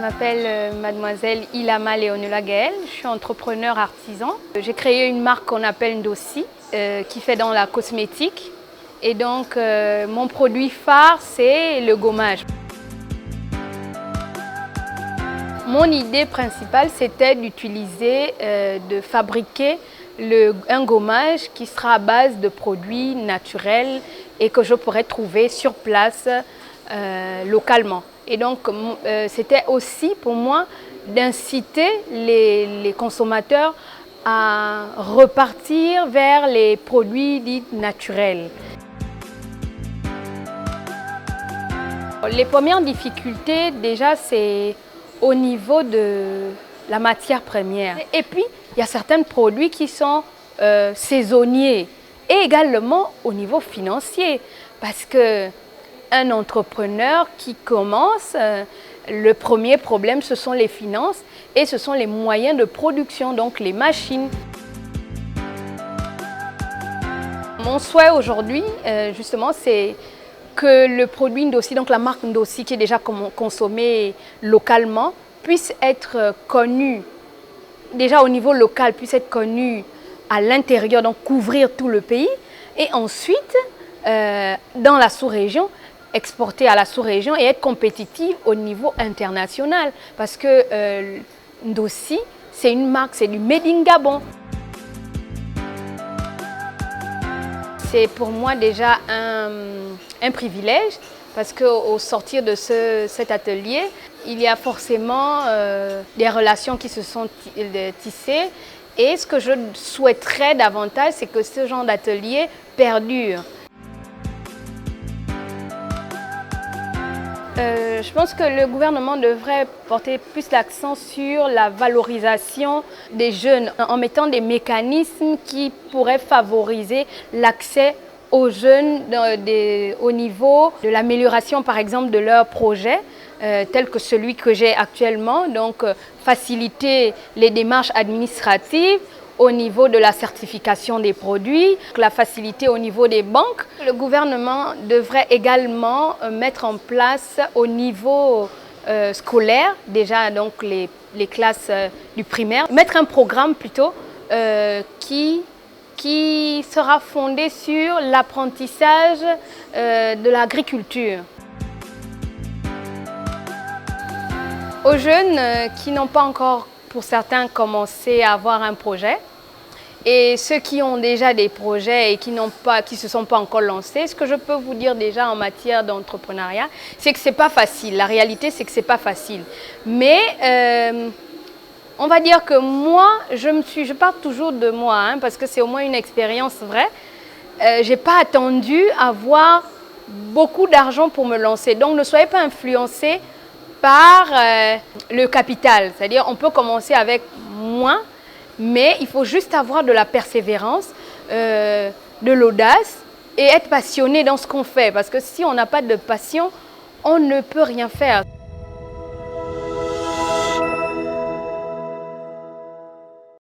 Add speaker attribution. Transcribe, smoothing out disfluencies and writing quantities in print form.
Speaker 1: m'appelle mademoiselle Ilama Léonula Gaël, je suis entrepreneur artisan. J'ai créé une marque qu'on appelle Ndossi, qui fait dans la cosmétique. Et donc mon produit phare, c'est le gommage. Mon idée principale, c'était d'utiliser, de fabriquer un gommage qui sera à base de produits naturels et que je pourrais trouver sur place localement. Et donc, c'était aussi pour moi d'inciter les consommateurs à repartir vers les produits dits naturels. Les premières difficultés, déjà, c'est au niveau de la matière première. Et puis, il y a certains produits qui sont saisonniers et également au niveau financier. Parce qu'un entrepreneur qui commence, le premier problème, ce sont les finances et ce sont les moyens de production, donc les machines. Mon souhait aujourd'hui, justement, c'est que le produit Ndossi, donc la marque Ndossi qui est déjà consommée localement, puisse être connu, déjà au niveau local, puisse être connu à l'intérieur, donc couvrir tout le pays, et ensuite, dans la sous-région, exporter à la sous-région et être compétitive au niveau international. Parce que Ndossi, c'est une marque, c'est du Made in Gabon. C'est pour moi déjà un privilège parce qu'au sortir de cet atelier, il y a forcément des relations qui se sont tissées. Et ce que je souhaiterais davantage, c'est que ce genre d'atelier perdure. Je pense que le gouvernement devrait porter plus l'accent sur la valorisation des jeunes en mettant des mécanismes qui pourraient favoriser l'accès aux jeunes au niveau de l'amélioration par exemple de leurs projets tel que celui que j'ai actuellement, donc faciliter les démarches administratives au niveau de la certification des produits, la facilité au niveau des banques. Le gouvernement devrait également mettre en place au niveau scolaire, déjà donc les classes du primaire, mettre un programme plutôt qui sera fondé sur l'apprentissage de l'agriculture. Aux jeunes qui n'ont pas encore, pour certains, commencé à avoir un projet, et ceux qui ont déjà des projets et qui ne se sont pas encore lancés, ce que je peux vous dire déjà en matière d'entrepreneuriat, c'est que ce n'est pas facile. La réalité, c'est que ce n'est pas facile. Mais on va dire que moi, je parle toujours de moi, hein, parce que c'est au moins une expérience vraie. Je n'ai pas attendu avoir beaucoup d'argent pour me lancer. Donc ne soyez pas influencés par le capital. C'est-à-dire on peut commencer avec moins, mais il faut juste avoir de la persévérance, de l'audace et être passionné dans ce qu'on fait. Parce que si on n'a pas de passion, on ne peut rien faire.